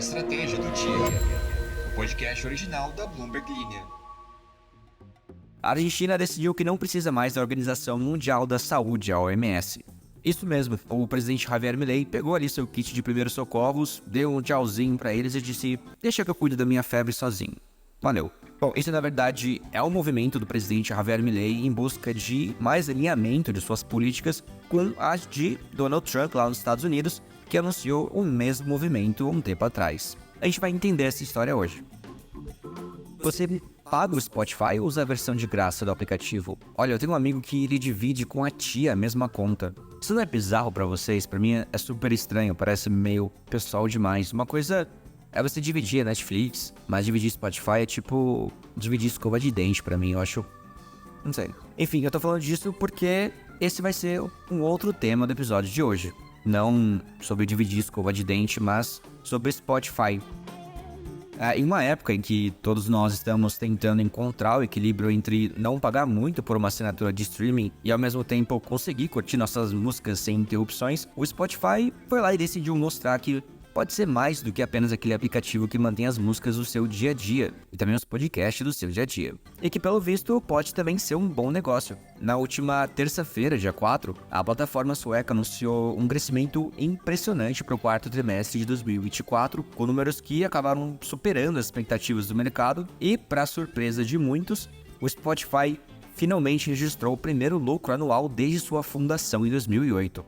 Estratégia do Dia, o podcast original da Bloomberg Linha. A Argentina decidiu que não precisa mais da Organização Mundial da Saúde, a OMS. Isso mesmo, o presidente Javier Milei pegou ali seu kit de primeiros socorros, deu um tchauzinho pra eles e disse: "Deixa que eu cuido da minha febre sozinho." Valeu. Bom, isso na verdade é um movimento do presidente Javier Milei em busca de mais alinhamento de suas políticas com as de Donald Trump lá nos Estados Unidos, que anunciou o mesmo movimento um tempo atrás. A gente vai entender essa história hoje. Você paga o Spotify ou usa a versão de graça do aplicativo? Olha, eu tenho um amigo que ele divide com a tia a mesma conta. Isso não é bizarro pra vocês? Pra mim é super estranho, parece meio pessoal demais. Uma coisa é você dividir a Netflix, mas dividir Spotify é tipo dividir escova de dente pra mim, eu acho. Não sei. Enfim, eu tô falando disso porque esse vai ser um outro tema do episódio de hoje. Não sobre dividir escova de dente, mas sobre Spotify. Em uma época em que todos nós estamos tentando encontrar o equilíbrio entre não pagar muito por uma assinatura de streaming e ao mesmo tempo conseguir curtir nossas músicas sem interrupções, o Spotify foi lá e decidiu mostrar que pode ser mais do que apenas aquele aplicativo que mantém as músicas do seu dia a dia e também os podcasts do seu dia a dia. E que pelo visto pode também ser um bom negócio. Na última terça-feira, dia 4, a plataforma sueca anunciou um crescimento impressionante para o quarto trimestre de 2024, com números que acabaram superando as expectativas do mercado e, para surpresa de muitos, o Spotify finalmente registrou o primeiro lucro anual desde sua fundação em 2008.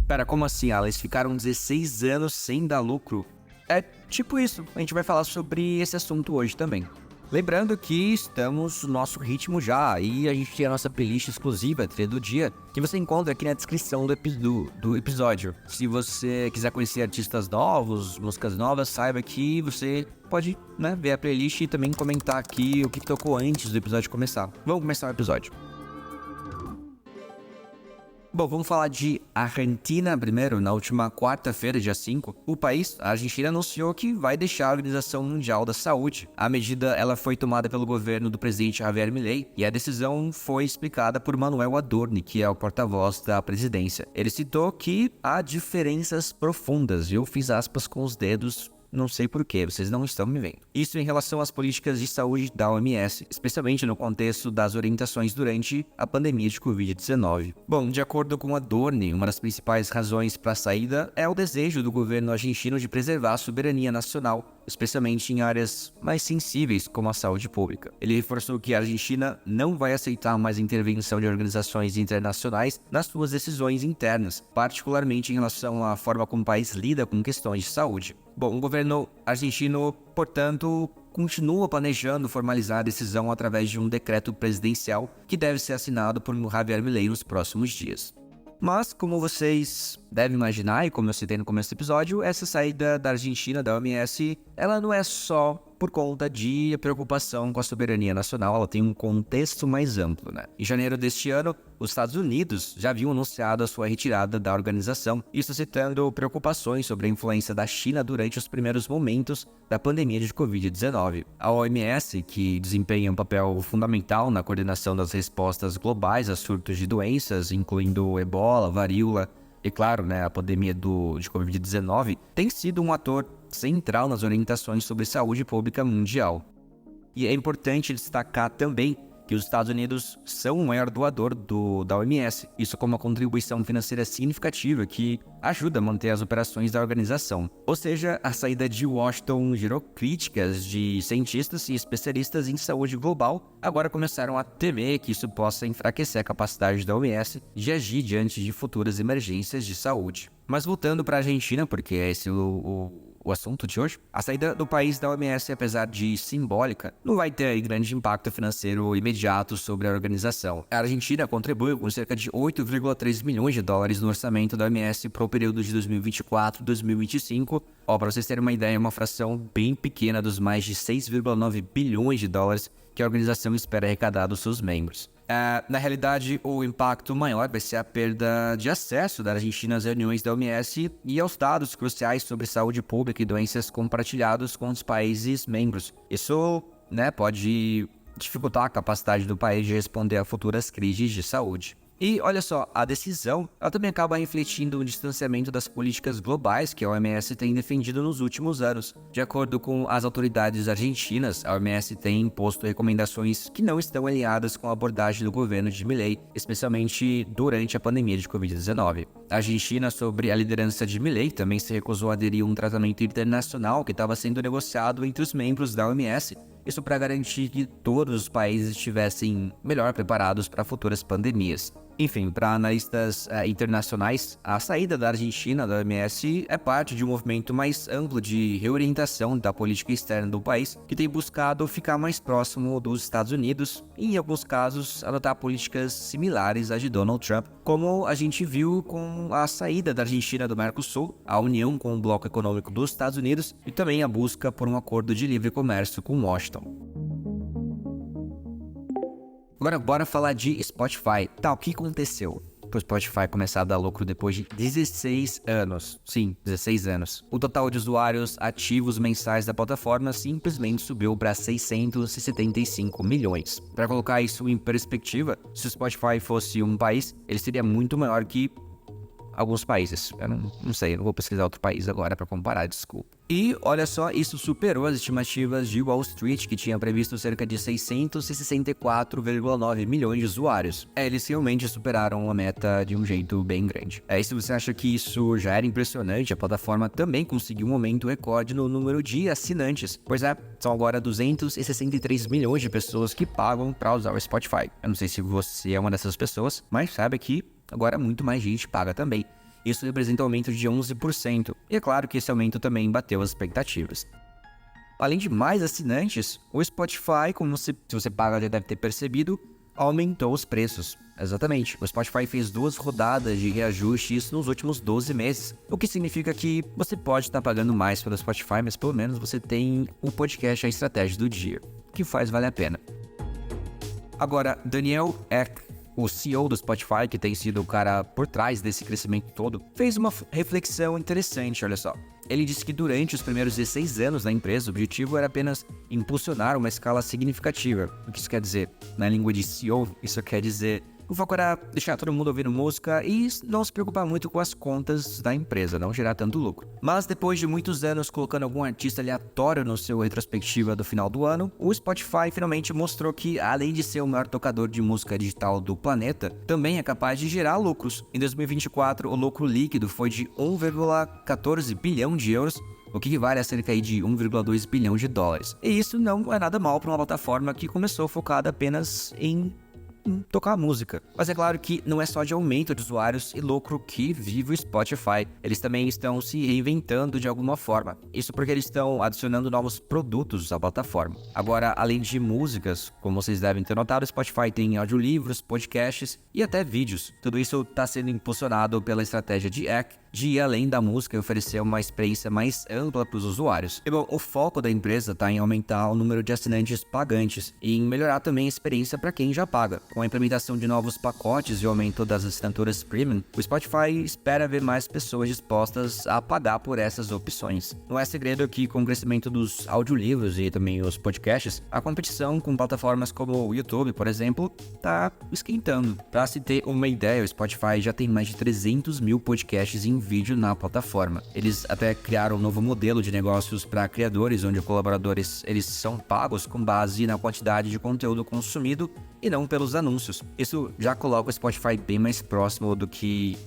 Pera, como assim, Eles ficaram 16 anos sem dar lucro? É tipo isso, a gente vai falar sobre esse assunto hoje também. Lembrando que estamos no nosso ritmo já, e a gente tem a nossa playlist exclusiva, Trilha do Dia, que você encontra aqui na descrição do episódio. Se você quiser conhecer artistas novos, músicas novas, saiba que você pode, ver a playlist e também comentar aqui o que tocou antes do episódio começar. Vamos começar o episódio. Bom, vamos falar de Argentina primeiro. Na última quarta-feira, dia 5, o país, a Argentina, anunciou que vai deixar a Organização Mundial da Saúde. A medida ela foi tomada pelo governo do presidente Javier Milei e a decisão foi explicada por Manuel Adorni, que é o porta-voz da presidência. Ele citou que há diferenças profundas, e eu fiz aspas com os dedos. Não sei porquê, vocês não estão me vendo. Isso em relação às políticas de saúde da OMS, especialmente no contexto das orientações durante a pandemia de Covid-19. Bom, de acordo com Adorni, uma das principais razões para a saída é o desejo do governo argentino de preservar a soberania nacional, especialmente em áreas mais sensíveis como a saúde pública. Ele reforçou que a Argentina não vai aceitar mais intervenção de organizações internacionais nas suas decisões internas, particularmente em relação à forma como o país lida com questões de saúde. Bom, o governo argentino, portanto, continua planejando formalizar a decisão através de um decreto presidencial que deve ser assinado por Javier Milei nos próximos dias. Mas, como vocês devem imaginar, e como eu citei no começo do episódio, essa saída da Argentina da OMS, ela não é só por conta de preocupação com a soberania nacional, ela tem um contexto mais amplo, Em janeiro deste ano, os Estados Unidos já haviam anunciado a sua retirada da organização, isso citando preocupações sobre a influência da China durante os primeiros momentos da pandemia de Covid-19. A OMS, que desempenha um papel fundamental na coordenação das respostas globais a surtos de doenças, incluindo ebola, varíola, e claro, a pandemia de Covid-19, tem sido um ator central nas orientações sobre saúde pública mundial. E é importante destacar também que os Estados Unidos são o maior doador da OMS, isso com uma contribuição financeira significativa que ajuda a manter as operações da organização. Ou seja, a saída de Washington gerou críticas de cientistas e especialistas em saúde global, agora começaram a temer que isso possa enfraquecer a capacidade da OMS de agir diante de futuras emergências de saúde. Mas voltando para a Argentina, porque é esse o assunto de hoje, a saída do país da OMS, apesar de simbólica, não vai ter grande impacto financeiro imediato sobre a organização. A Argentina contribuiu com cerca de 8,3 milhões de dólares no orçamento da OMS para o período de 2024 e 2025. Para vocês terem uma ideia, é uma fração bem pequena dos mais de 6,9 bilhões de dólares que a organização espera arrecadar dos seus membros. Na realidade, o impacto maior vai ser a perda de acesso da Argentina às reuniões da OMS e aos dados cruciais sobre saúde pública e doenças compartilhados com os países membros. Isso, pode dificultar a capacidade do país de responder a futuras crises de saúde. E olha só, a decisão ela também acaba refletindo o distanciamento das políticas globais que a OMS tem defendido nos últimos anos. De acordo com as autoridades argentinas, a OMS tem imposto recomendações que não estão alinhadas com a abordagem do governo de Milei, especialmente durante a pandemia de Covid-19. A Argentina, sob a liderança de Milei, também se recusou a aderir a um tratamento internacional que estava sendo negociado entre os membros da OMS. Isso para garantir que todos os países estivessem melhor preparados para futuras pandemias. Enfim, para analistas internacionais, a saída da Argentina da OMS é parte de um movimento mais amplo de reorientação da política externa do país, que tem buscado ficar mais próximo dos Estados Unidos e, em alguns casos, adotar políticas similares às de Donald Trump, como a gente viu com a saída da Argentina do Mercosul, a união com o bloco econômico dos Estados Unidos e também a busca por um acordo de livre comércio com Washington. Agora, bora falar de Spotify. Tá, o que aconteceu pro Spotify começar a dar lucro depois de 16 anos? Sim, 16 anos. O total de usuários ativos mensais da plataforma simplesmente subiu para 675 milhões. Para colocar isso em perspectiva, se o Spotify fosse um país, ele seria muito maior que alguns países. Eu não sei, eu não vou pesquisar outro país agora para comparar, desculpa. E olha só, isso superou as estimativas de Wall Street, que tinha previsto cerca de 664,9 milhões de usuários. Eles realmente superaram a meta de um jeito bem grande. E se você acha que isso já era impressionante, a plataforma também conseguiu um aumento recorde no número de assinantes. Pois é, são agora 263 milhões de pessoas que pagam para usar o Spotify. Eu não sei se você é uma dessas pessoas, mas saiba que agora muito mais gente paga também. Isso representa um aumento de 11%. E é claro que esse aumento também bateu as expectativas. Além de mais assinantes, o Spotify, como se você paga já deve ter percebido, aumentou os preços. Exatamente, o Spotify fez 2 rodadas de reajuste isso nos últimos 12 meses. O que significa que você pode estar pagando mais pelo Spotify, mas pelo menos você tem o podcast A Estratégia do Dia, que faz valer a pena. Agora, Daniel Ek, o CEO do Spotify, que tem sido o cara por trás desse crescimento todo, fez uma reflexão interessante, olha só. Ele disse que durante os primeiros 16 anos da empresa, o objetivo era apenas impulsionar uma escala significativa. O que isso quer dizer? Na língua de CEO, isso quer dizer o foco era deixar todo mundo ouvindo música e não se preocupar muito com as contas da empresa, não gerar tanto lucro. Mas depois de muitos anos colocando algum artista aleatório no seu retrospectiva do final do ano, o Spotify finalmente mostrou que, além de ser o maior tocador de música digital do planeta, também é capaz de gerar lucros. Em 2024, o lucro líquido foi de 1,14 bilhão de euros, o que equivale a cerca de 1,2 bilhão de dólares. E isso não é nada mal para uma plataforma que começou focada apenas em tocar música. Mas é claro que não é só de aumento de usuários e lucro que vive o Spotify. Eles também estão se reinventando de alguma forma. Isso porque eles estão adicionando novos produtos à plataforma. Agora, além de músicas, como vocês devem ter notado, o Spotify tem audiolivros, podcasts e até vídeos. Tudo isso está sendo impulsionado pela estratégia de Ek de ir além da música e oferecer uma experiência mais ampla para os usuários. E bom, o foco da empresa está em aumentar o número de assinantes pagantes e em melhorar também a experiência para quem já paga. Com a implementação de novos pacotes e o aumento das assinaturas premium, o Spotify espera ver mais pessoas dispostas a pagar por essas opções. Não é segredo que, com o crescimento dos audiolivros e também os podcasts, a competição com plataformas como o YouTube, por exemplo, está esquentando. Para se ter uma ideia, o Spotify já tem mais de 300 mil podcasts em vídeo na plataforma. Eles até criaram um novo modelo de negócios para criadores, onde os colaboradores eles são pagos com base na quantidade de conteúdo consumido e não pelos anúncios. Isso já coloca o Spotify bem mais próximo do que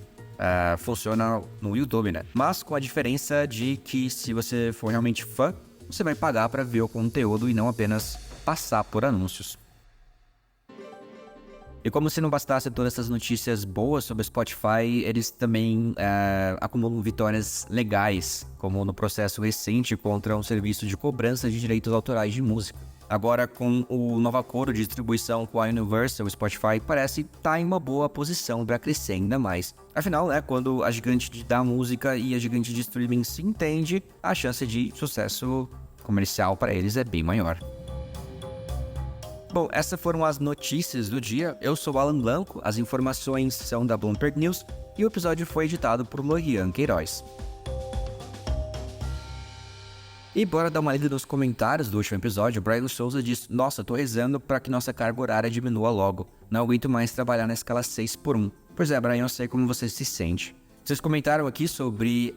funciona no YouTube, né? Mas com a diferença de que se você for realmente fã, você vai pagar para ver o conteúdo e não apenas passar por anúncios. E como se não bastasse todas essas notícias boas sobre o Spotify, eles também acumulam vitórias legais, como no processo recente contra um serviço de cobrança de direitos autorais de música. Agora, com o novo acordo de distribuição com a Universal, o Spotify parece estar em uma boa posição para crescer ainda mais. Afinal, quando a gigante da música e a gigante de streaming se entende, a chance de sucesso comercial para eles é bem maior. Bom, essas foram as notícias do dia. Eu sou o Alan Blanco, as informações são da Bloomberg News e o episódio foi editado por Lorian Queiroz. E bora dar uma lida nos comentários do último episódio. O Brian Souza disse: "Nossa, tô rezando para que nossa carga horária diminua logo. Não aguento mais trabalhar na escala 6x1. Pois é, Brian, eu sei como você se sente. Vocês comentaram aqui sobre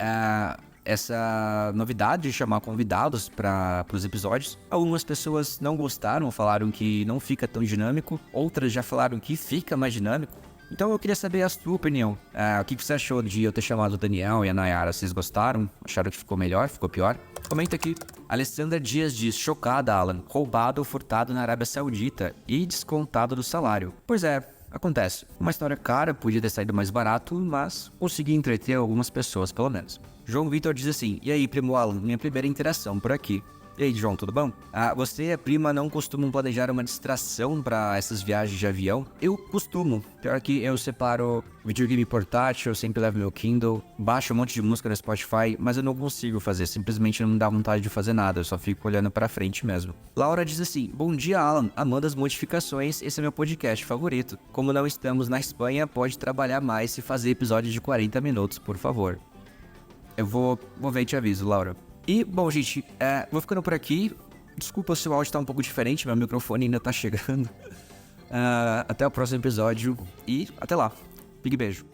essa novidade de chamar convidados para os episódios. Algumas pessoas não gostaram, falaram que não fica tão dinâmico. Outras já falaram que fica mais dinâmico. Então eu queria saber a sua opinião. O que você achou de eu ter chamado o Daniel e a Nayara? Vocês gostaram? Acharam que ficou melhor? Ficou pior? Comenta aqui. Alessandra Dias diz: chocada, Alan. Roubado ou furtado na Arábia Saudita e descontado do salário. Pois é, acontece. Uma história cara, podia ter saído mais barato, mas consegui entreter algumas pessoas, pelo menos. João Vitor diz assim: e aí, primo Alan, minha primeira interação por aqui. E aí, João, tudo bom? Você e a prima não costumam planejar uma distração para essas viagens de avião? Eu costumo. Pior que eu separo videogame portátil, eu sempre levo meu Kindle, baixo um monte de música no Spotify, mas eu não consigo fazer, simplesmente não me dá vontade de fazer nada, eu só fico olhando pra frente mesmo. Laura diz assim: bom dia, Alan, amando as modificações, esse é meu podcast favorito. Como não estamos na Espanha, pode trabalhar mais e fazer episódios de 40 minutos, por favor. Eu vou ver e te aviso, Laura. E, bom, gente, vou ficando por aqui. Desculpa se o áudio tá um pouco diferente, meu microfone ainda tá chegando. Até o próximo episódio e até lá. Big beijo.